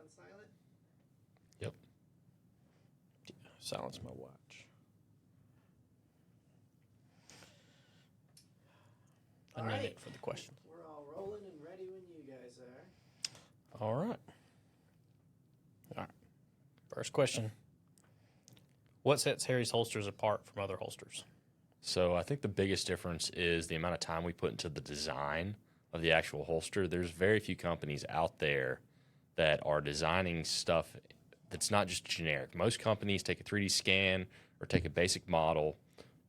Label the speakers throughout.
Speaker 1: on silent?
Speaker 2: Yep. Silence my watch. A minute for the question.
Speaker 1: We're all rolling and ready when you guys are.
Speaker 2: All right. First question. What sets Harry's holsters apart from other holsters?
Speaker 3: So I think the biggest difference is the amount of time we put into the design of the actual holster. There's very few companies out there that are designing stuff that's not just generic. Most companies take a 3D scan or take a basic model,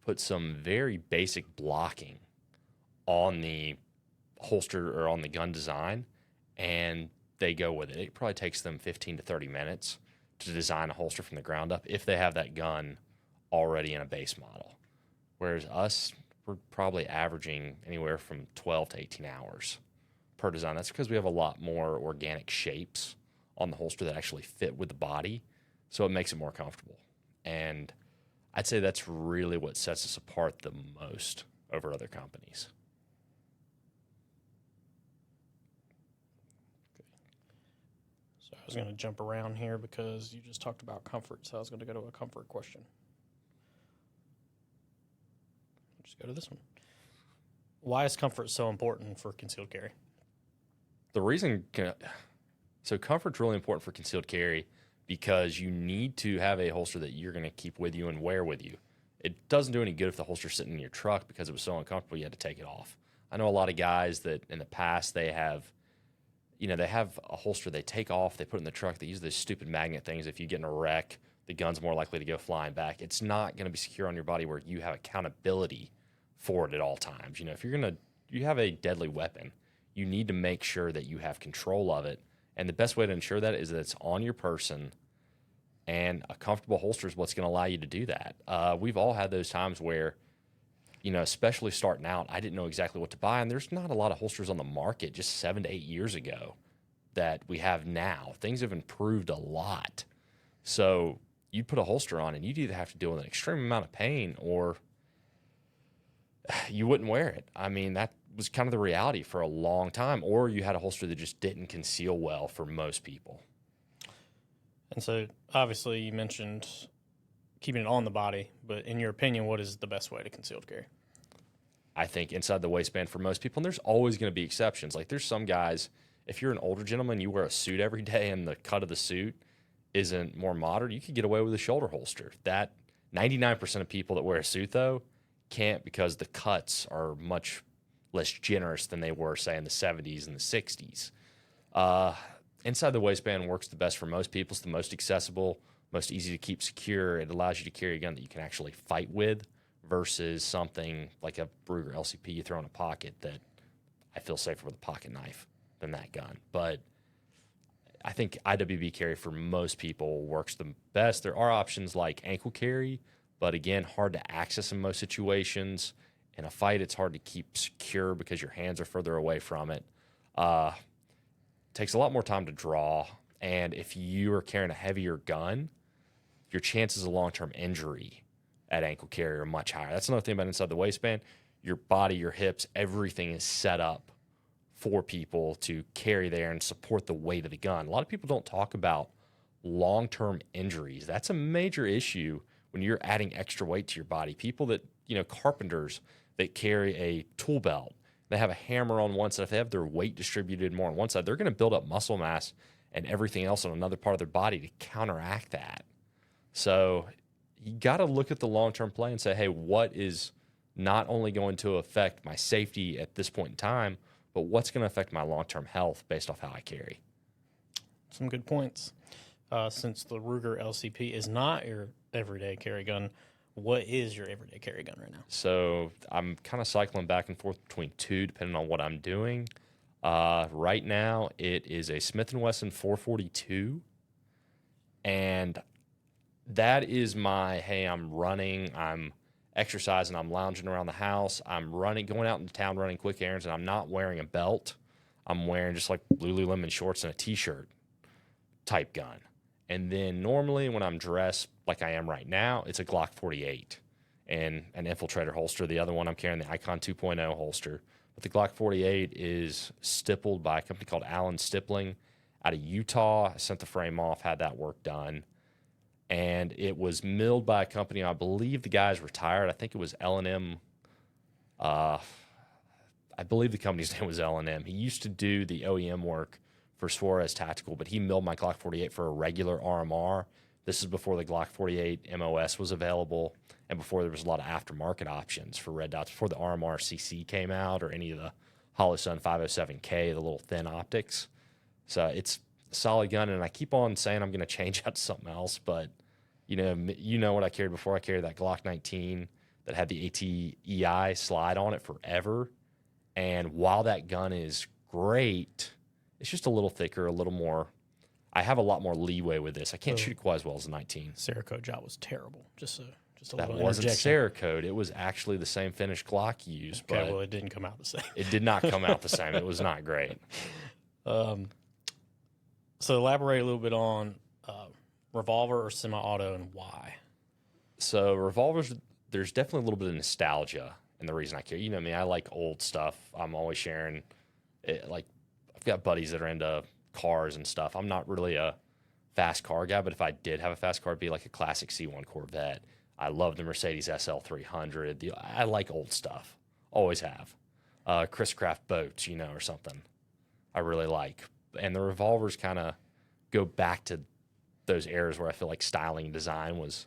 Speaker 3: put some very basic blocking on the holster or on the gun design, and they go with it. It probably takes them 15 to 30 minutes to design a holster from the ground up if they have that gun already in a base model. Whereas us, we're probably averaging anywhere from 12 to 18 hours per design. That's because we have a lot more organic shapes on the holster that actually fit with the body, so it makes it more comfortable. And I'd say that's really what sets us apart the most over other companies.
Speaker 2: So I was going to jump around here because you just talked about comfort, so I was going to go to a comfort question. Just go to this one. Why is comfort so important for concealed carry?
Speaker 3: The reason, so comfort's really important for concealed carry because you need to have a holster that you're going to keep with you and wear with you. It doesn't do any good if the holster's sitting in your truck because it was so uncomfortable you had to take it off. I know a lot of guys that in the past they have a holster they take off, they put it in the truck, they use those stupid magnet things. If you get in a wreck, the gun's more likely to go flying back. It's not going to be secure on your body where you have accountability for it at all times. You know, if you have a deadly weapon, you need to make sure that you have control of it. And the best way to ensure that is that it's on your person, and a comfortable holster is what's going to allow you to do that. We've all had those times where, you know, especially starting out, I didn't know exactly what to buy. And there's not a lot of holsters on the market just 7 to 8 years ago that we have now. Things have improved a lot. So you'd put a holster on and you'd either have to deal with an extreme amount of pain or you wouldn't wear it. I mean, that was kind of the reality for a long time. Or you had a holster that just didn't conceal well for most people.
Speaker 2: And so obviously you mentioned keeping it on the body, but in your opinion, what is the best way to concealed carry?
Speaker 3: I think inside the waistband for most people, and there's always going to be exceptions. Like there's some guys, if you're an older gentleman, you wear a suit every day and the cut of the suit isn't more modern, you could get away with a shoulder holster. That 99% of people that wear a suit, though, can't because the cuts are much less generous than they were, say, in the 70s and the 60s. Inside the waistband works the best for most people. It's the most accessible, most easy to keep secure. It allows you to carry a gun that you can actually fight with versus something like a Ruger LCP you throw in a pocket that I feel safer with a pocket knife than that gun. But I think IWB carry for most people works the best. There are options like ankle carry, but again, hard to access in most situations. In a fight, it's hard to keep secure because your hands are further away from it. Takes a lot more time to draw, and if you are carrying a heavier gun, your chances of long-term injury at ankle carry are much higher. That's another thing about inside the waistband. Your body, your hips, everything is set up for people to carry there and support the weight of the gun. A lot of people don't talk about long-term injuries. That's a major issue when you're adding extra weight to your body. People that, carpenters that carry a tool belt, they have a hammer on one side. If they have their weight distributed more on one side, they're going to build up muscle mass and everything else on another part of their body to counteract that. So you got to look at the long-term play and say, hey, what is not only going to affect my safety at this point in time, but what's going to affect my long-term health based off how I carry?
Speaker 2: Some good points. Since the Ruger LCP is not your everyday carry gun, what is your everyday carry gun right now?
Speaker 3: So I'm kind of cycling back and forth between two, depending on what I'm doing. Right now, it is a Smith & Wesson 442, and that is my, hey, I'm running, I'm exercising, I'm lounging around the house, I'm running, going out into town running quick errands, and I'm not wearing a belt. I'm wearing just like Lululemon shorts and a T-shirt type gun. And then normally when I'm dressed like I am right now, it's a Glock 48 and an Infiltrator holster. The other one I'm carrying the Icon 2.0 holster. But the Glock 48 is stippled by a company called Allen Stippling out of Utah. I sent the frame off, had that work done. And it was milled by a company. I believe the guy's retired. I think it was L&M. I believe the company's name was L&M. He used to do the OEM work for Suarez Tactical, but he milled my Glock 48 for a regular RMR. This is before the Glock 48 MOS was available and before there was a lot of aftermarket options for red dots, before the RMR CC came out or any of the Holosun 507K, the little thin optics. So it's a solid gun, and I keep on saying I'm going to change out to something else, but you know what I carried before. I carried that Glock 19 that had the ATEI slide on it forever. And while that gun is great, it's just a little thicker, a little more. I have a lot more leeway with this. I can't shoot it quite as well as the 19.
Speaker 2: Cerakote job was terrible. Just a
Speaker 3: That
Speaker 2: little
Speaker 3: wasn't
Speaker 2: interjection.
Speaker 3: Cerakote. It was actually the same finished Glock used,
Speaker 2: Okay,
Speaker 3: but
Speaker 2: well, it didn't come out the same.
Speaker 3: it did not come out the same. It was not great.
Speaker 2: So elaborate a little bit on revolver or semi-auto and why.
Speaker 3: So revolvers, there's definitely a little bit of nostalgia in the reason I carry. You know me, I like old stuff. I'm always sharing it. Like, I've got buddies that are into cars and stuff. I'm not really a fast car guy, but if I did have a fast car, it'd be like a classic C1 Corvette. I love the Mercedes SL300. I like old stuff. Always have. Chris Craft boats, or something I really like. And the revolvers kind of go back to those eras where I feel like styling and design was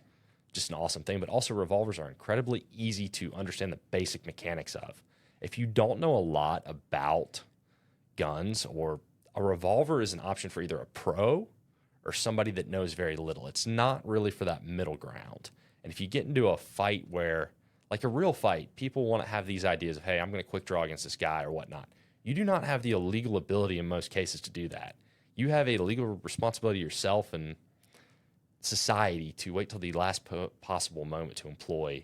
Speaker 3: just an awesome thing. But also revolvers are incredibly easy to understand the basic mechanics of. If you don't know a lot about guns, or a revolver is an option for either a pro or somebody that knows very little. It's not really for that middle ground. And if you get into a fight where, like a real fight, people want to have these ideas of, hey, I'm going to quick draw against this guy or whatnot. You do not have the illegal ability in most cases to do that. You have a legal responsibility yourself and society to wait till the last possible moment to employ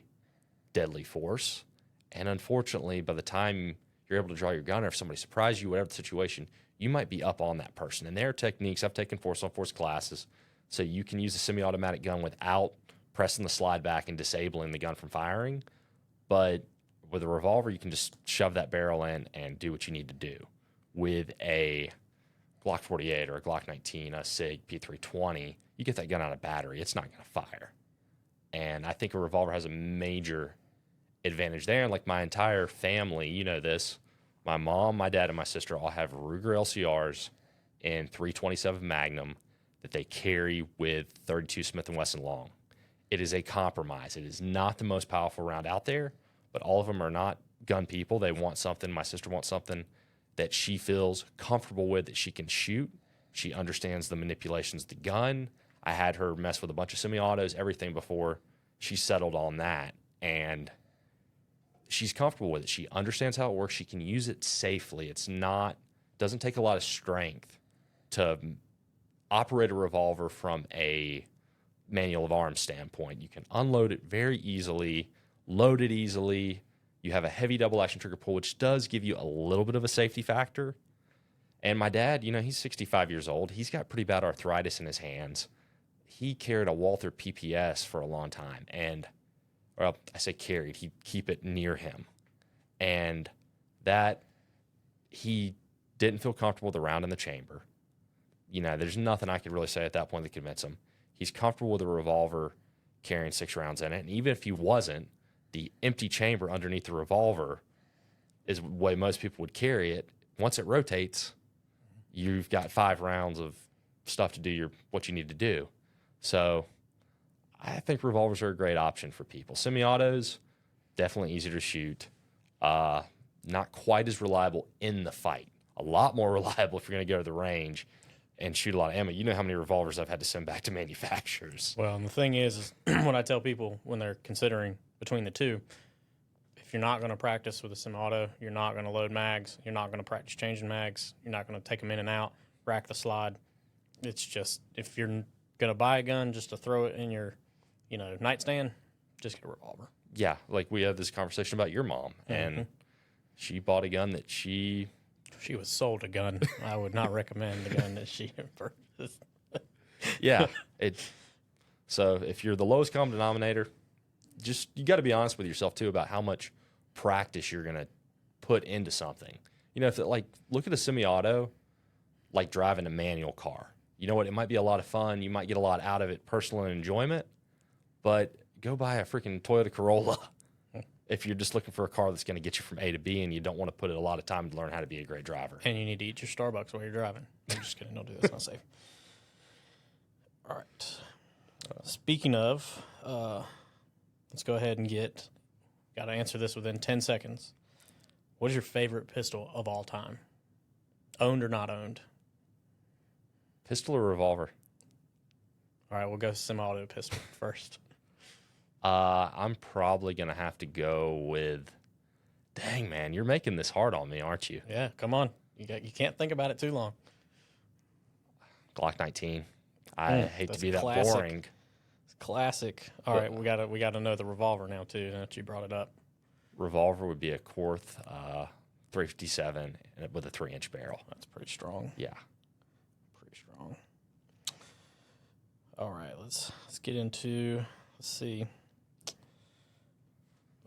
Speaker 3: deadly force. And unfortunately, by the time you're able to draw your gun, or if somebody surprises you, whatever the situation, you might be up on that person. And there are techniques. I've taken force-on-force classes, so you can use a semi-automatic gun without pressing the slide back and disabling the gun from firing. But with a revolver, you can just shove that barrel in and do what you need to do. With a Glock 48 or a Glock 19, a SIG P320, you get that gun out of battery, it's not going to fire. And I think a revolver has a major advantage there. And like my entire family, you know this, my mom, my dad, and my sister all have Ruger LCRs in 327 Magnum that they carry with 32 Smith & Wesson long. It is a compromise. It is not the most powerful round out there, but all of them are not gun people. They want something. My sister wants something that she feels comfortable with, that she can shoot. She understands the manipulations of the gun. I had her mess with a bunch of semi-autos, everything before she settled on that. And she's comfortable with it. She understands how it works. She can use it safely. Doesn't take a lot of strength to operate a revolver from a manual of arms standpoint. You can unload it very easily, load it easily. You have a heavy double action trigger pull, which does give you a little bit of a safety factor. And my dad, he's 65 years old. He's got pretty bad arthritis in his hands. He carried a Walther PPS for a long time. Well, I say carried, he'd keep it near him. And that he didn't feel comfortable with the round in the chamber. There's nothing I could really say at that point that convinced him. He's comfortable with a revolver carrying 6 rounds in it. And even if he wasn't, the empty chamber underneath the revolver is the way most people would carry it. Once it rotates, you've got 5 rounds of stuff to do what you need to do. So I think revolvers are a great option for people. Semi-autos, definitely easier to shoot. Not quite as reliable in the fight. A lot more reliable if you're going to go to the range and shoot a lot of ammo. You know how many revolvers I've had to send back to manufacturers.
Speaker 2: Well, and the thing is when I tell people when they're considering between the two, if you're not going to practice with a semi-auto, you're not going to load mags, you're not going to practice changing mags, you're not going to take them in and out, rack the slide. It's just, if you're going to buy a gun just to throw it in your nightstand, just get a revolver.
Speaker 3: Yeah, like we had this conversation about your mom, and she bought a gun that she
Speaker 2: was sold a gun. I would not recommend the gun that she purchased.
Speaker 3: Yeah. So if you're the lowest common denominator, you got to be honest with yourself too about how much practice you're going to put into something. If look at a semi-auto, like driving a manual car. You know what? It might be a lot of fun. You might get a lot out of it, personal enjoyment, but go buy a freaking Toyota Corolla if you're just looking for a car that's going to get you from A to B and you don't want to put in a lot of time to learn how to be a great driver.
Speaker 2: And you need to eat your Starbucks while you're driving. I'm just kidding. Don't do that. It's not safe. All right. Speaking of, let's go ahead and got to answer this within 10 seconds. What is your favorite pistol of all time? Owned or not owned?
Speaker 3: Pistol or revolver?
Speaker 2: All right, we'll go semi-auto pistol first.
Speaker 3: I'm probably going to have to go with, dang, man, you're making this hard on me, aren't you?
Speaker 2: Yeah, come on. You can't think about it too long.
Speaker 3: Glock 19. I hate to be that
Speaker 2: classic.
Speaker 3: boring.
Speaker 2: It's classic. All right, we got to know the revolver now too. Now that you brought it up.
Speaker 3: Revolver would be a Korth 357 with a 3-inch barrel.
Speaker 2: That's pretty strong.
Speaker 3: Yeah.
Speaker 2: Pretty strong. All right, let's get into. Let's see.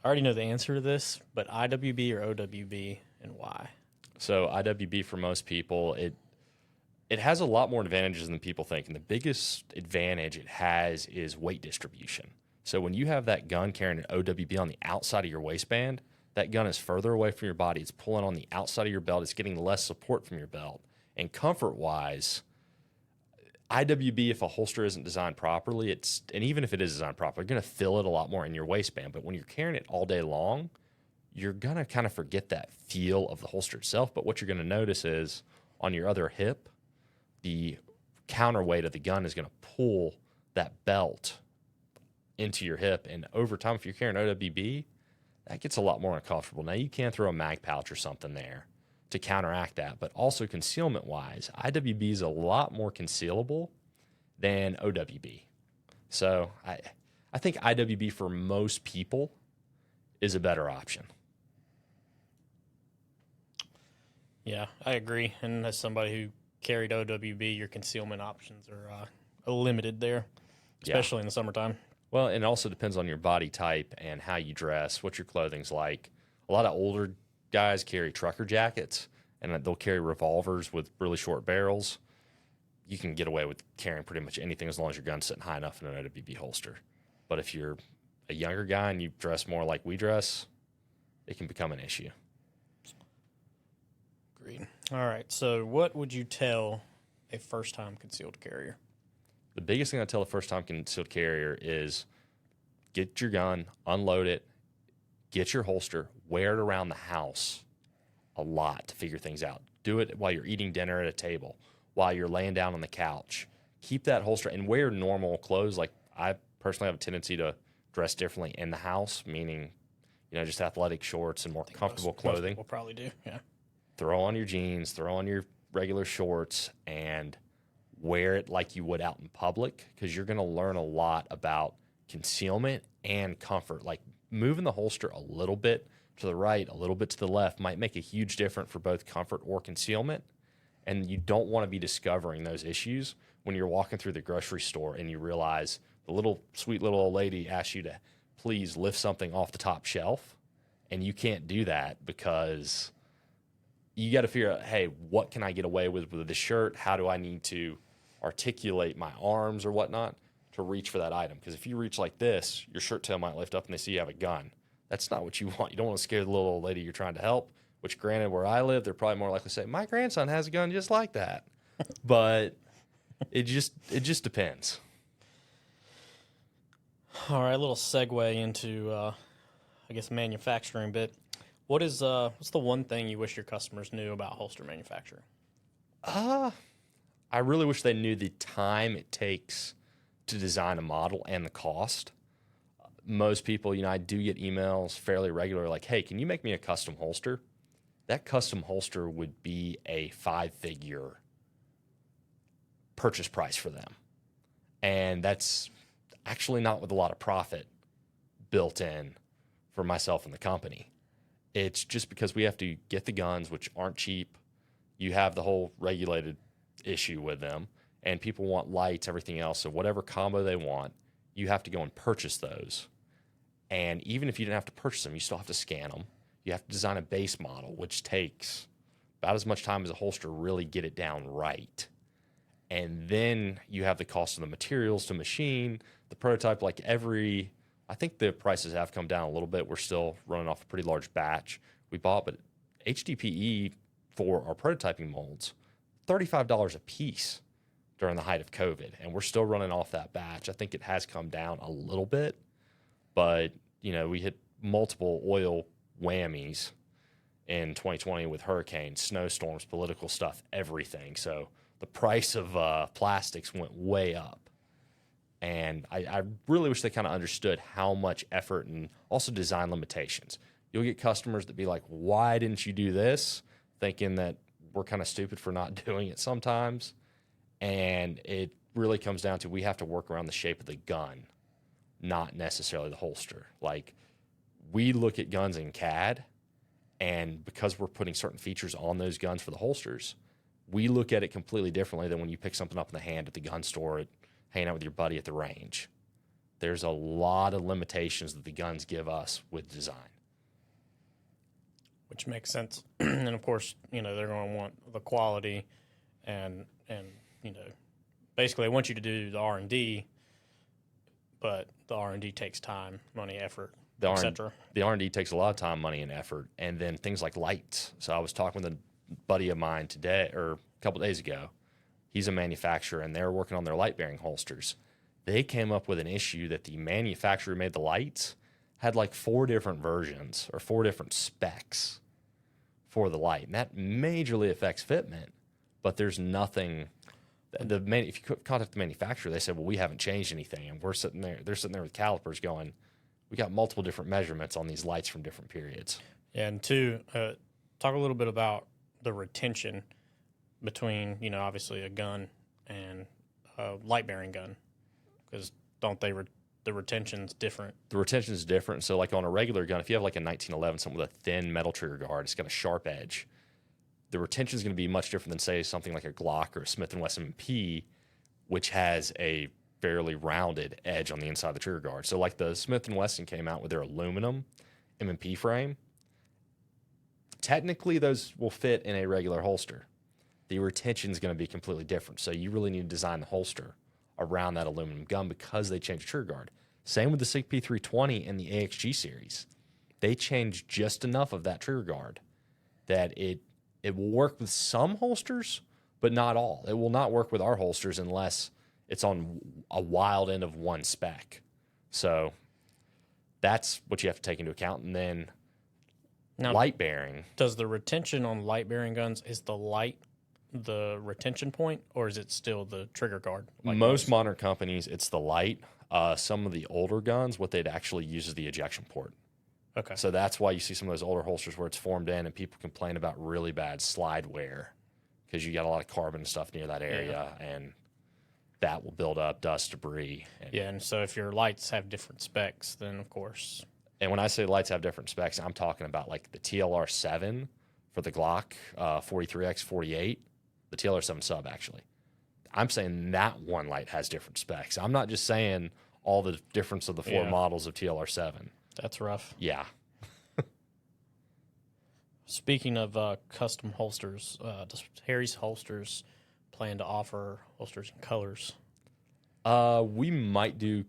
Speaker 2: I already know the answer to this, but IWB or OWB and why?
Speaker 3: So IWB for most people, it has a lot more advantages than people think. And the biggest advantage it has is weight distribution. So when you have that gun carrying an OWB on the outside of your waistband, that gun is further away from your body. It's pulling on the outside of your belt. It's getting less support from your belt. And comfort-wise, IWB, if a holster isn't designed properly, and even if it is designed properly, you're going to feel it a lot more in your waistband. But when you're carrying it all day long, you're going to kind of forget that feel of the holster itself. But what you're going to notice is on your other hip, the counterweight of the gun is going to pull that belt into your hip. And over time, if you're carrying OWB, that gets a lot more uncomfortable. Now, you can throw a mag pouch or something there to counteract that. But also concealment-wise, IWB is a lot more concealable than OWB. So I think IWB for most people is a better option.
Speaker 2: Yeah, I agree. And as somebody who carried OWB, your concealment options are limited there, especially in the summertime.
Speaker 3: Well, and it also depends on your body type and how you dress, what your clothing's like. A lot of older guys carry trucker jackets, and they'll carry revolvers with really short barrels. You can get away with carrying pretty much anything as long as your gun's sitting high enough in an OWB holster. But if you're a younger guy and you dress more like we dress, it can become an issue.
Speaker 2: Agreed. All right, so what would you tell a first-time concealed carrier?
Speaker 3: The biggest thing I tell a first-time concealed carrier is get your gun, unload it, get your holster, wear it around the house a lot to figure things out. Do it while you're eating dinner at a table, while you're laying down on the couch. Keep that holster and wear normal clothes. Like I personally have a tendency to dress differently in the house, meaning, just athletic shorts and more comfortable clothing.
Speaker 2: Most people probably do, yeah.
Speaker 3: Throw on your jeans, throw on your regular shorts, and wear it like you would out in public, because you're going to learn a lot about concealment and comfort. Like moving the holster a little bit to the right, a little bit to the left might make a huge difference for both comfort or concealment. And you don't want to be discovering those issues when you're walking through the grocery store and you realize the sweet little old lady asks you to please lift something off the top shelf, and you can't do that because you got to figure out, hey, what can I get away with this shirt? How do I need to articulate my arms or whatnot to reach for that item? Because if you reach like this, your shirt tail might lift up and they see you have a gun. That's not what you want. You don't want to scare the little old lady you're trying to help, which granted, where I live, they're probably more likely to say, my grandson has a gun just like that. But it just depends.
Speaker 2: All right, a little segue into, I guess, manufacturing bit. What's the one thing you wish your customers knew about holster manufacturing?
Speaker 3: I really wish they knew the time it takes to design a model and the cost. Most people, I do get emails fairly regular like, hey, can you make me a custom holster? That custom holster would be a 5-figure purchase price for them. And that's actually not with a lot of profit built in for myself and the company. It's just because we have to get the guns, which aren't cheap. You have the whole regulated issue with them, and people want lights, everything else. So whatever combo they want, you have to go and purchase those. And even if you didn't have to purchase them, you still have to scan them. You have to design a base model, which takes about as much time as a holster to really get it down right. And then you have the cost of the materials to machine, the prototype, I think the prices have come down a little bit. We're still running off a pretty large batch we bought, but HDPE for our prototyping molds, $35 a piece during the height of COVID. And we're still running off that batch. I think it has come down a little bit, but we hit multiple oil whammies in 2020 with hurricanes, snowstorms, political stuff, everything. So the price of plastics went way up. And I really wish they kind of understood how much effort and also design limitations. You'll get customers that be like, why didn't you do this? Thinking that we're kind of stupid for not doing it sometimes. And it really comes down to we have to work around the shape of the gun, not necessarily the holster. Like, we look at guns in CAD, and because we're putting certain features on those guns for the holsters, we look at it completely differently than when you pick something up in the hand at the gun store, hanging out with your buddy at the range. There's a lot of limitations that the guns give us with design.
Speaker 2: Which makes sense. And of course, they're going to want the quality and basically they want you to do the R&D, but the R&D takes time, money, effort, etc.
Speaker 3: The R&D takes a lot of time, money, and effort. And then things like lights. So I was talking with a buddy of mine today, or a couple days ago. He's a manufacturer, and they're working on their light bearing holsters. They came up with an issue that the manufacturer who made the lights had like 4 different versions or 4 different specs for the light. And that majorly affects fitment, but there's nothing. If you contact the manufacturer, they said, well, we haven't changed anything. And they're sitting there with calipers going, we got multiple different measurements on these lights from different periods.
Speaker 2: Yeah, and two, talk a little bit about the retention between, obviously a gun and a light-bearing gun, because don't they the retention's different? The retention's different.
Speaker 3: So, like on a regular gun, if you have like a 1911, something with a thin metal trigger guard, it's got a sharp edge. The retention's going to be much different than, say, something like a Glock or a Smith & Wesson M&P, which has a fairly rounded edge on the inside of the trigger guard. So, like the Smith & Wesson came out with their aluminum M&P frame. Technically, those will fit in a regular holster. The retention is going to be completely different. So you really need to design the holster around that aluminum gun because they changed trigger guard. Same with the SIG P320 and the AXG series. They changed just enough of that trigger guard that it will work with some holsters, but not all. It will not work with our holsters unless it's on a wild end of one spec. So that's what you have to take into account. And then now, light bearing.
Speaker 2: Does the retention on light bearing guns, is the light the retention point, or is it still the trigger guard?
Speaker 3: Most modern companies, it's the light. Some of the older guns, what they'd actually use is the ejection port.
Speaker 2: Okay.
Speaker 3: So that's why you see some of those older holsters where it's formed in and people complain about really bad slide wear because you got a lot of carbon and stuff near that area, and that will build up dust, debris.
Speaker 2: And so if your lights have different specs, then of course.
Speaker 3: And when I say lights have different specs, I'm talking about like the TLR7 for the Glock 43X48, the TLR7 sub actually. I'm saying that one light has different specs. I'm not just saying all the difference of the 4 models of TLR7.
Speaker 2: That's rough.
Speaker 3: Yeah.
Speaker 2: Speaking of custom holsters, does Harry's Holsters plan to offer holsters in colors?
Speaker 3: We might do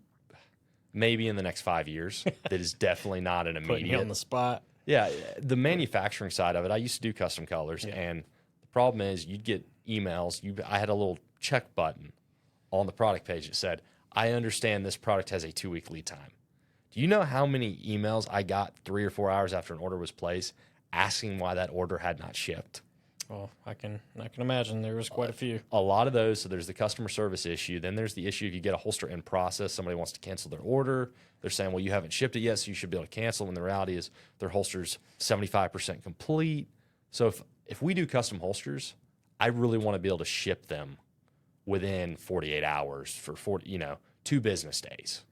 Speaker 3: maybe in the next 5 years. That is definitely not an immediate.
Speaker 2: Putting you on the spot.
Speaker 3: Yeah, the manufacturing side of it, I used to do custom colors, and the problem is you'd get emails. I had a little check button on the product page that said, I understand this product has a 2-week lead time. Do you know how many emails I got 3 or 4 hours after an order was placed asking why that order had not shipped?
Speaker 2: Oh, I can imagine there was quite a few.
Speaker 3: A lot of those. So there's the customer service issue. Then there's the issue if you get a holster in process, somebody wants to cancel their order. They're saying, well, you haven't shipped it yet, so you should be able to cancel. When the reality is their holster's 75% complete. So if we do custom holsters, I really want to be able to ship them within 48 hours for 2 business days.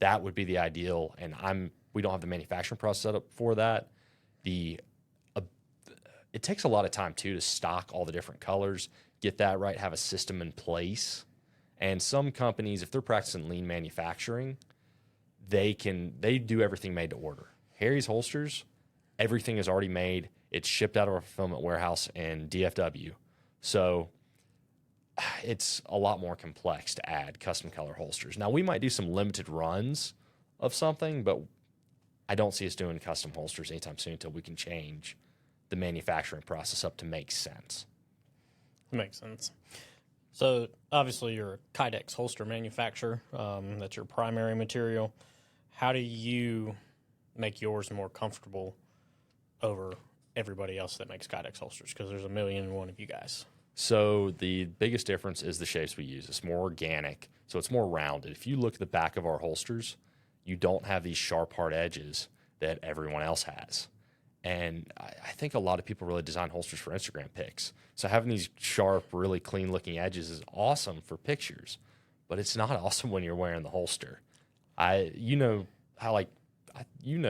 Speaker 3: That would be the ideal, and we don't have the manufacturing process set up for that. It takes a lot of time too to stock all the different colors, get that right, have a system in place. And some companies, if they're practicing lean manufacturing, they do everything made to order. Harry's Holsters, everything is already made. It's shipped out of our fulfillment warehouse in DFW. So it's a lot more complex to add custom color holsters. Now, we might do some limited runs of something, but I don't see us doing custom holsters anytime soon until we can change the manufacturing process up to make sense.
Speaker 2: Makes sense. So obviously you're a Kydex holster manufacturer. That's your primary material. How do you make yours more comfortable over everybody else that makes Kydex holsters? Because there's 1,000,001 of you guys.
Speaker 3: So the biggest difference is the shapes we use. It's more organic, so it's more rounded. If you look at the back of our holsters, you don't have these sharp, hard edges that everyone else has. And I think a lot of people really design holsters for Instagram pics. So having these sharp, really clean-looking edges is awesome for pictures, but it's not awesome when you're wearing the holster. You know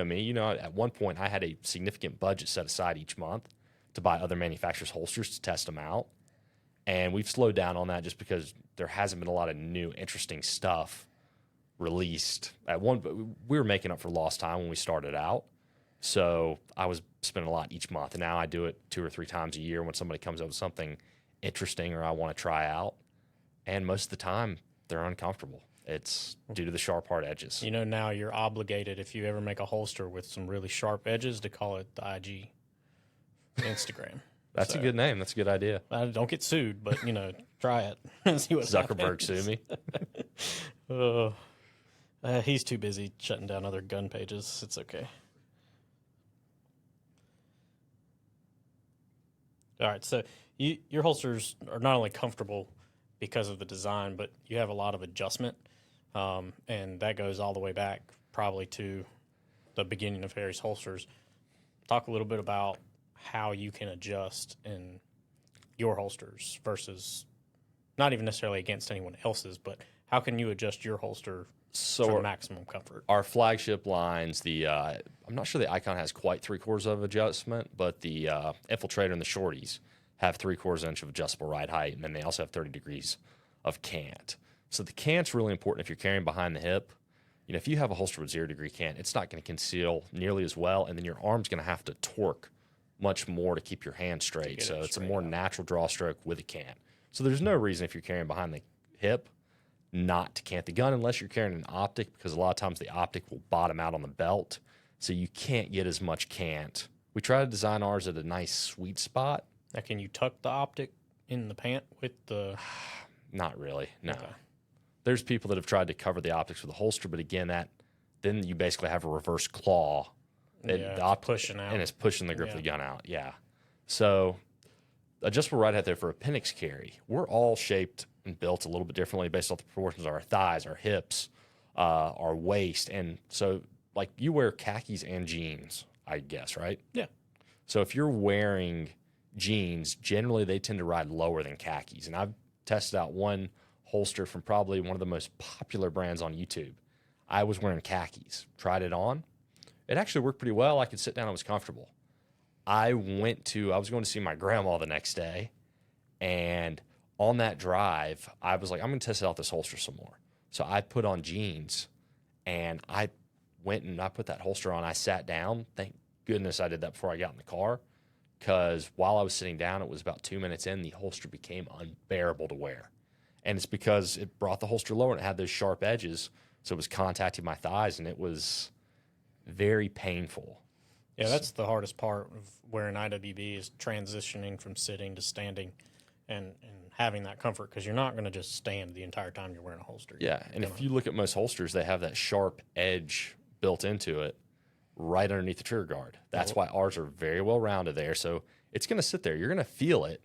Speaker 3: me. You know, at one point I had a significant budget set aside each month to buy other manufacturers' holsters to test them out. And we've slowed down on that just because there hasn't been a lot of new, interesting stuff released. We were making up for lost time when we started out. So I was spending a lot each month. And now I do it 2 or 3 times a year when somebody comes up with something interesting or I want to try out. And most of the time, they're uncomfortable. It's due to the sharp, hard edges.
Speaker 2: You know, now you're obligated, if you ever make a holster with some really sharp edges, to call it the IG Instagram.
Speaker 3: That's a good name. That's a good idea.
Speaker 2: Don't get sued, but, you know, try it and see what
Speaker 3: Zuckerberg
Speaker 2: happens.
Speaker 3: sue me.
Speaker 2: He's too busy shutting down other gun pages. It's okay. All right, so your holsters are not only comfortable because of the design, but you have a lot of adjustment, and that goes all the way back probably to the beginning of Harry's holsters. Talk a little bit about how you can adjust in your holsters versus not even necessarily against anyone else's, but how can you adjust your holster for maximum comfort?
Speaker 3: Our flagship lines, I'm not sure the Icon has quite 3/4 of adjustment, but the Infiltrator and the Shorties have 3/4 inch of adjustable ride height, and then they also have 30 degrees of cant. So the cant's really important if you're carrying behind the hip. You know, if you have a holster with 0-degree cant, it's not going to conceal nearly as well, and then your arm's going to have to torque much more to keep your hand straight. So it's a more natural draw stroke with a cant. So there's no reason if you're carrying behind the hip not to cant the gun unless you're carrying an optic, because a lot of times the optic will bottom out on the belt, so you can't get as much cant. We try to design ours at a nice sweet spot.
Speaker 2: Now, can you tuck the optic in the pant with the...
Speaker 3: Not really, no.
Speaker 2: Okay.
Speaker 3: There's people that have tried to cover the optics with a holster, but again, then you basically have a reverse claw.
Speaker 2: The optic pushing out.
Speaker 3: And it's pushing the grip of the gun out, yeah. So adjustable ride height there for appendix carry. We're all shaped and built a little bit differently based on the proportions of our thighs, our hips, our waist. And so, like, you wear khakis and jeans, I guess, right?
Speaker 2: Yeah.
Speaker 3: So if you're wearing jeans, generally they tend to ride lower than khakis. And I've tested out one holster from probably one of the most popular brands on YouTube. I was wearing khakis, tried it on. It actually worked pretty well. I could sit down, I was comfortable. I was going to see my grandma the next day, and on that drive, I was like, I'm going to test out this holster some more. So I put on jeans, and I went and I put that holster on. I sat down. Thank goodness I did that before I got in the car, because while I was sitting down, it was about 2 minutes in, the holster became unbearable to wear. And it's because it brought the holster lower and it had those sharp edges, so it was contacting my thighs, and it was very painful.
Speaker 2: Yeah, that's the hardest part of wearing IWB is transitioning from sitting to standing and having that comfort, because you're not going to just stand the entire time you're wearing a holster.
Speaker 3: Yeah, and if you look at most holsters, they have that sharp edge built into it right underneath the trigger guard. That's why ours are very well rounded there. So it's going to sit there. You're going to feel it,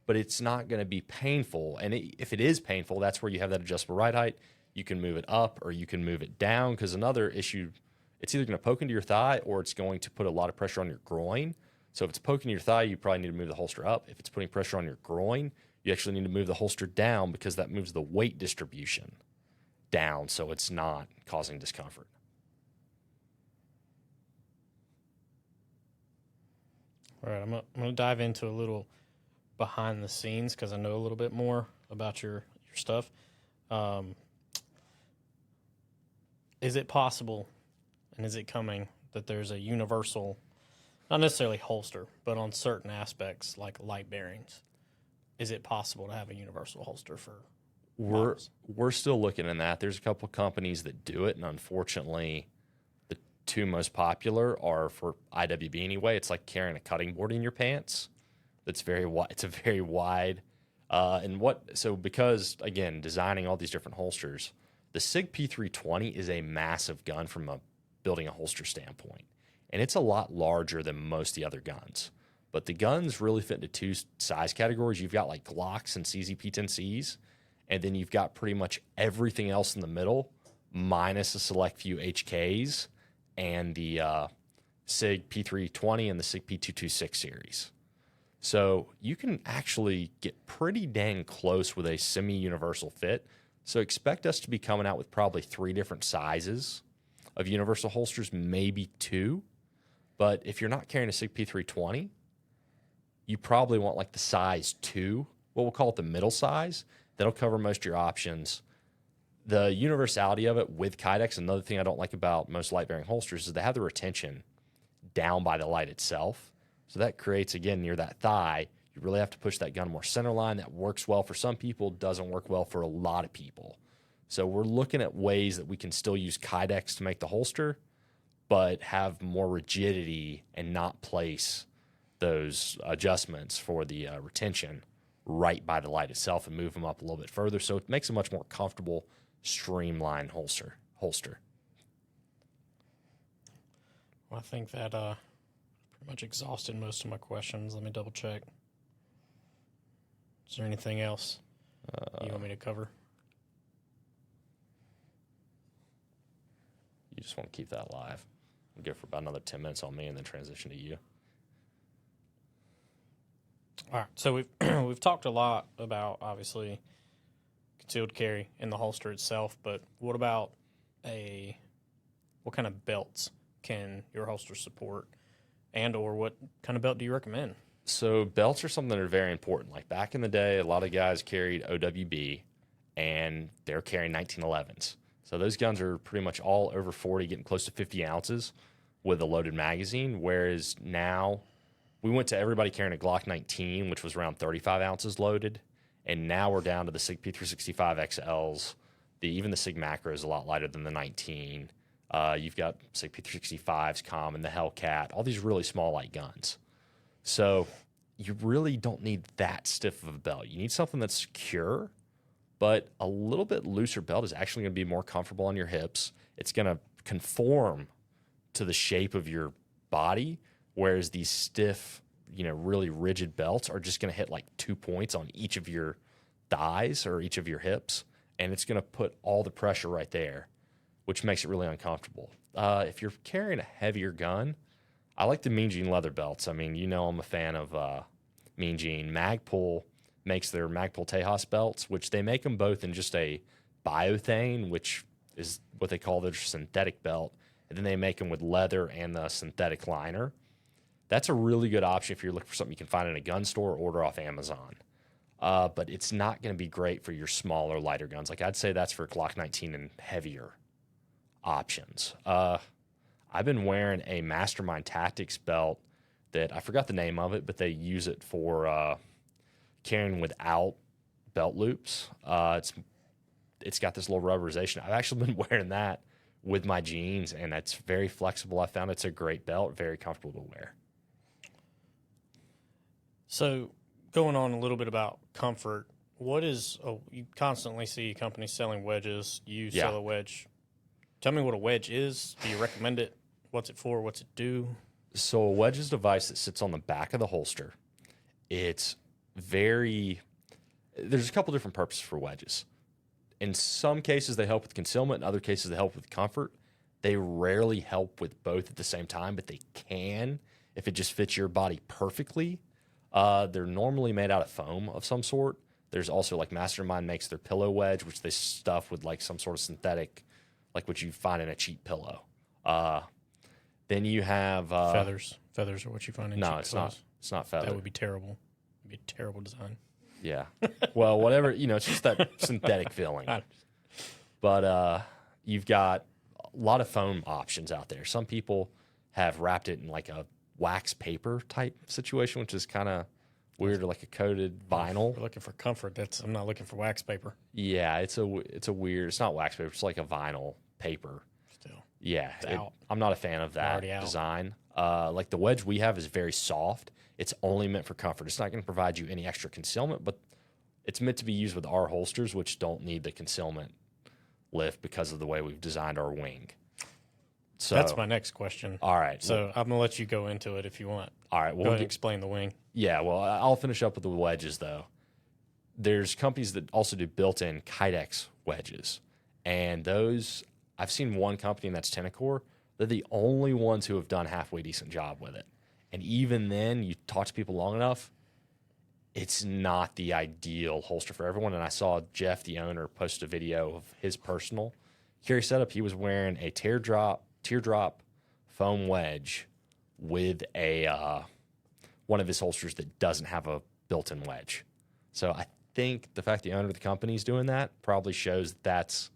Speaker 3: but it's not going to be painful. And if it is painful, that's where you have that adjustable ride height. You can move it up or you can move it down, because another issue, it's either going to poke into your thigh or it's going to put a lot of pressure on your groin. So if it's poking your thigh, you probably need to move the holster up. If it's putting pressure on your groin, you actually need to move the holster down, because that moves the weight distribution down so it's not causing discomfort.
Speaker 2: All right, I'm going to dive into a little behind the scenes, because I know a little bit more about your stuff. Is it possible, and is it coming, that there's a universal Not necessarily holster, but on certain aspects like light bearings, is it possible to have a universal holster for models?
Speaker 3: We're still looking in that. There's a couple companies that do it, and unfortunately, the two most popular are for IWB anyway. It's like carrying a cutting board in your pants. That's very wide. It's a very wide. Because again, designing all these different holsters, the SIG P320 is a massive gun from a building a holster standpoint, and it's a lot larger than most of the other guns. But the guns really fit into two size categories. You've got like Glocks and CZ-P10Cs, and then you've got pretty much everything else in the middle, minus a select few HKs and the SIG P320 and the SIG P226 series. So you can actually get pretty dang close with a semi-universal fit. So expect us to be coming out with probably 3 different sizes of universal holsters, maybe 2. But if you're not carrying a SIG P320, you probably want like the size 2, what we'll call it the middle size. That'll cover most of your options. The universality of it with Kydex, another thing I don't like about most light-bearing holsters is they have the retention down by the light itself. So that creates, again, near that thigh, you really have to push that gun more center line. That works well for some people, doesn't work well for a lot of people. So we're looking at ways that we can still use Kydex to make the holster, but have more rigidity and not place those adjustments for the retention right by the light itself and move them up a little bit further. So it makes a much more comfortable, streamlined holster.
Speaker 2: Well, I think that pretty much exhausted most of my questions. Let me double check. Is there anything else you want me to cover?
Speaker 3: You just want to keep that live. We'll go for about another 10 minutes on me and then transition to you.
Speaker 2: All right. So we've talked a lot about, obviously, concealed carry in the holster itself, but what about what kind of belts can your holster support, and or what kind of belt do you recommend?
Speaker 3: So belts are something that are very important. Like back in the day, a lot of guys carried OWB, and they're carrying 1911s. So those guns are pretty much all over 40, getting close to 50 ounces with a loaded magazine, whereas now we went to everybody carrying a Glock 19, which was around 35 ounces loaded, and now we're down to the SIG P365 XLs. Even the SIG Macro is a lot lighter than the 19. You've got SIG P365s, Common, the Hellcat, all these really small light guns. So you really don't need that stiff of a belt. You need something that's secure, but a little bit looser belt is actually going to be more comfortable on your hips. It's going to conform to the shape of your body, whereas these stiff, really rigid belts are just going to hit like 2 points on each of your thighs or each of your hips, and it's going to put all the pressure right there, which makes it really uncomfortable. If you're carrying a heavier gun, I like the Mean Gene leather belts. I mean, I'm a fan of Mean Gene. Magpul makes their Magpul Tejas belts, which they make them both in just a biothane, which is what they call their synthetic belt, and then they make them with leather and the synthetic liner. That's a really good option if you're looking for something you can find in a gun store or order off Amazon. But it's not going to be great for your smaller, lighter guns. Like I'd say that's for Glock 19 and heavier options. I've been wearing a Mastermind Tactics belt that I forgot the name of it, but they use it for carrying without belt loops. It's got this little rubberization. I've actually been wearing that with my jeans, and it's very flexible. I found it's a great belt, very comfortable to wear.
Speaker 2: So going on a little bit about comfort, you constantly see companies selling wedges. You sell a wedge. Tell me what a wedge is. Do you recommend it? What's it for? What's it do?
Speaker 3: So a wedge is a device that sits on the back of the holster. There's a couple different purposes for wedges. In some cases, they help with concealment. In other cases, they help with comfort. They rarely help with both at the same time, but they can if it just fits your body perfectly. They're normally made out of foam of some sort. There's also like Mastermind makes their pillow wedge, which they stuff with like some sort of synthetic, like what you find in a cheap pillow. Then you have
Speaker 2: feathers. Feathers are what you find in cheap
Speaker 3: it's
Speaker 2: pillows.
Speaker 3: It's not feather.
Speaker 2: That would be terrible. It'd be a terrible design.
Speaker 3: Yeah. Well, whatever, it's just that synthetic feeling. But you've got a lot of foam options out there. Some people have wrapped it in like a wax paper type situation, which is kind of weird, like a coated vinyl.
Speaker 2: We're looking for comfort. I'm not looking for wax paper.
Speaker 3: Yeah, it's a weird. It's not wax paper. It's like a vinyl paper.
Speaker 2: Still,
Speaker 3: Yeah,
Speaker 2: out.
Speaker 3: I'm not a fan of that design. Like the wedge we have is very soft. It's only meant for comfort. It's not going to provide you any extra concealment, but it's meant to be used with our holsters, which don't need the concealment lift because of the way we've designed our wing. So
Speaker 2: that's my next question.
Speaker 3: All right.
Speaker 2: So I'm gonna let you go into it if you want.
Speaker 3: All right.
Speaker 2: Go ahead and explain the wing.
Speaker 3: Yeah. Well, I'll finish up with the wedges though. There's companies that also do built-in Kydex wedges, and those I've seen one company, and that's Tenacore. They're the only ones who have done halfway decent job with it. And even then, you talk to people long enough, it's not the ideal holster for everyone. And I saw Jeff, the owner, post a video of his personal carry setup. He was wearing a teardrop foam wedge with a one of his holsters that doesn't have a built-in wedge. So I think the fact the owner of the company is doing that probably shows that's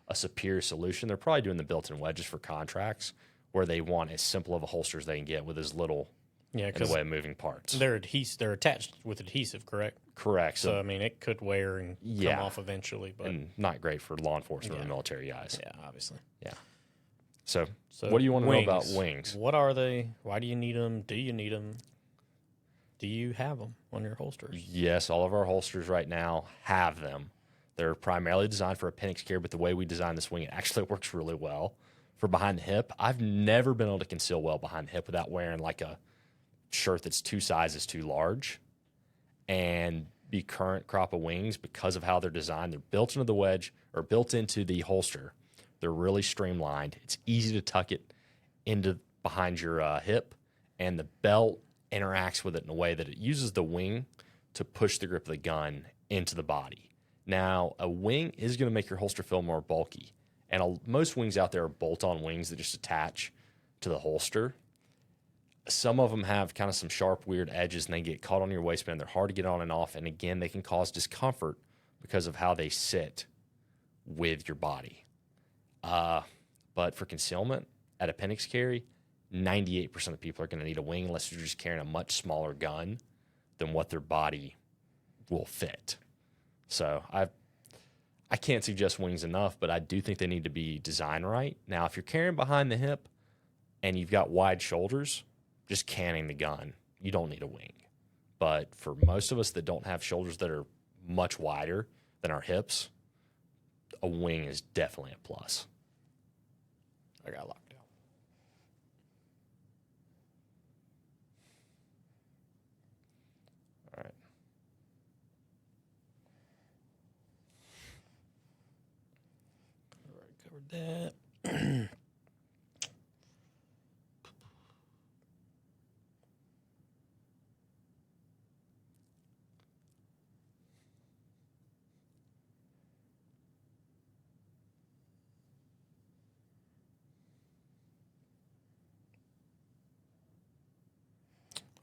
Speaker 3: a superior solution. They're probably doing the built-in wedges for contracts where they want as simple of a holster as they can get with as little in the way of moving parts.
Speaker 2: They're attached with adhesive, correct?
Speaker 3: Correct.
Speaker 2: So I mean, it could wear and come off eventually, but
Speaker 3: and not great for law enforcement or military guys.
Speaker 2: Yeah, obviously.
Speaker 3: Yeah. So what do you want to know about wings?
Speaker 2: What are they? Why do you need them? Do you need them? Do you have them on your holsters?
Speaker 3: Yes, all of our holsters right now have them. They're primarily designed for appendix carry, but the way we design this wing, it actually works really well for behind the hip. I've never been able to conceal well behind the hip without wearing like a shirt that's 2 sizes too large. And the current crop of wings, because of how they're designed, they're built into the wedge or built into the holster. They're really streamlined. It's easy to tuck it into behind your hip, and the belt interacts with it in a way that it uses the wing to push the grip of the gun into the body. Now, a wing is going to make your holster feel more bulky, and most wings out there are bolt-on wings that just attach to the holster. Some of them have kind of some sharp, weird edges, and they get caught on your waistband. They're hard to get on and off, and again, they can cause discomfort because of how they sit with your body. But for concealment at appendix carry, 98% of people are going to need a wing unless you're just carrying a much smaller gun than what their body will fit. So I can't suggest wings enough, but I do think they need to be designed right. Now, if you're carrying behind the hip and you've got wide shoulders, just canning the gun, you don't need a wing. But for most of us that don't have shoulders that are much wider than our hips, a wing is definitely a plus.
Speaker 2: I got locked down.
Speaker 3: All right.
Speaker 2: Already covered that.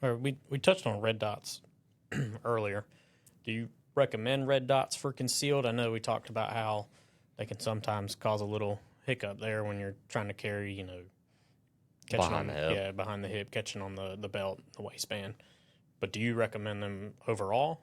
Speaker 2: All right, we touched on red dots earlier. Do you recommend red dots for concealed? I know we talked about how they can sometimes cause a little hiccup there when you're trying to carry, catching
Speaker 3: Behind the hip.
Speaker 2: Yeah, behind the hip, catching on the belt, the waistband. But do you recommend them overall?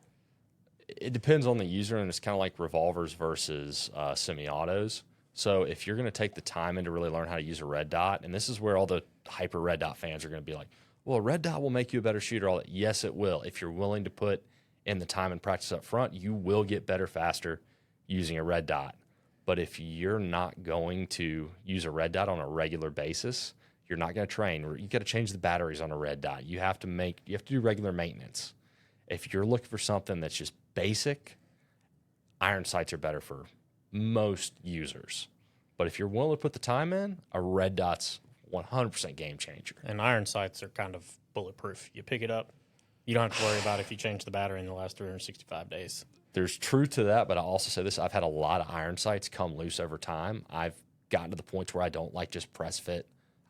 Speaker 3: It depends on the user, and it's kind of like revolvers versus semi-autos. So if you're going to take the time in to really learn how to use a red dot, and this is where all the hyper red dot fans are going to be like, well, a red dot will make you a better shooter. All that. Yes, it will. If you're willing to put in the time and practice up front, you will get better faster using a red dot. But if you're not going to use a red dot on a regular basis, you're not going to train. You got to change the batteries on a red dot. You have to do regular maintenance. If you're looking for something that's just basic, iron sights are better for most users. But if you're willing to put the time in, a red dot's 100% game changer.
Speaker 2: And iron sights are kind of bulletproof. You pick it up, you don't have to worry about if you change the battery in the last 365 days.
Speaker 3: There's truth to that, but I'll also say this. I've had a lot of iron sights come loose over time. I've gotten to the point where I don't like just press fit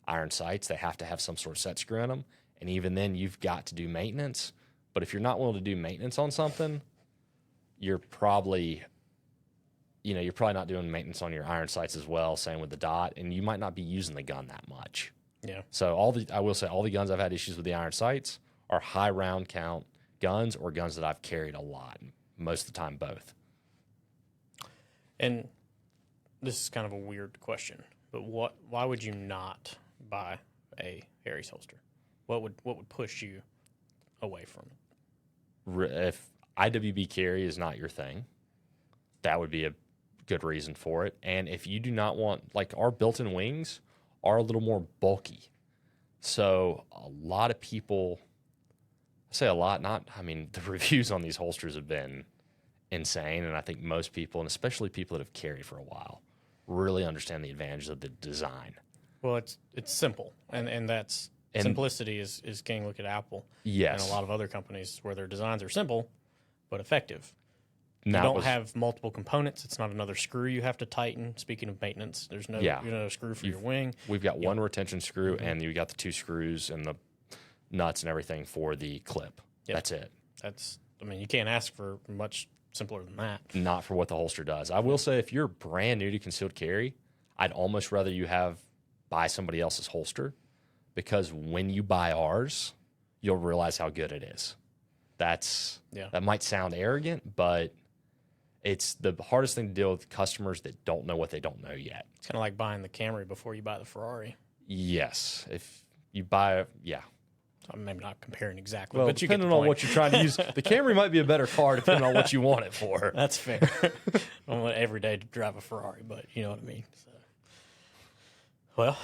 Speaker 3: iron sights. They have to have some sort of set screw in them. And even then, you've got to do maintenance. But if you're not willing to do maintenance on something, you're probably not doing maintenance on your iron sights as well, same with the dot, and you might not be using the gun that much.
Speaker 2: Yeah.
Speaker 3: So I will say all the guns I've had issues with the iron sights are high round count guns or guns that I've carried a lot. Most of the time, both.
Speaker 2: And this is kind of a weird question, but why would you not buy a Harry's holster? What would push you away from it?
Speaker 3: If IWB carry is not your thing, that would be a good reason for it. And if you do not want, like, our built-in wings are a little more bulky. So a lot of people, I say a lot, the reviews on these holsters have been insane. And I think most people, and especially people that have carried for a while, really understand the advantages of the design.
Speaker 2: Well, it's simple, and that's simplicity is king. Look at Apple,
Speaker 3: yes,
Speaker 2: and a lot of other companies where their designs are simple but effective. You
Speaker 3: That
Speaker 2: don't
Speaker 3: was-
Speaker 2: have multiple components. It's not another screw you have to tighten. Speaking of maintenance, there's no screw for your wing.
Speaker 3: We've got one retention screw, and you got the 2 screws and the nuts and everything for the clip.
Speaker 2: Yep.
Speaker 3: That's it.
Speaker 2: You can't ask for much simpler than that.
Speaker 3: Not for what the holster does. I will say, if you're brand new to concealed carry, I'd almost rather you buy somebody else's holster, because when you buy ours, you'll realize how good it is. That might sound arrogant, but it's the hardest thing to deal with customers that don't know what they don't know yet.
Speaker 2: It's kind of like buying the Camry before you buy the Ferrari.
Speaker 3: Yes. If you buy
Speaker 2: I'm maybe not comparing exactly,
Speaker 3: Well,
Speaker 2: but you get the
Speaker 3: depending on
Speaker 2: point.
Speaker 3: what you're trying to use, the Camry might be a better car depending on what you want it for.
Speaker 2: That's fair. I don't want every day to drive a Ferrari, but you know what I mean. So. Well,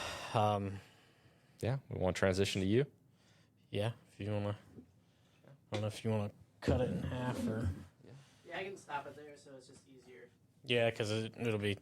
Speaker 3: Yeah, we want to transition to you.
Speaker 2: yeah. If you want to, I don't know if you want to cut it in half or.
Speaker 1: Yeah, I can stop it there, so it's just easier.
Speaker 2: Yeah, because it'll be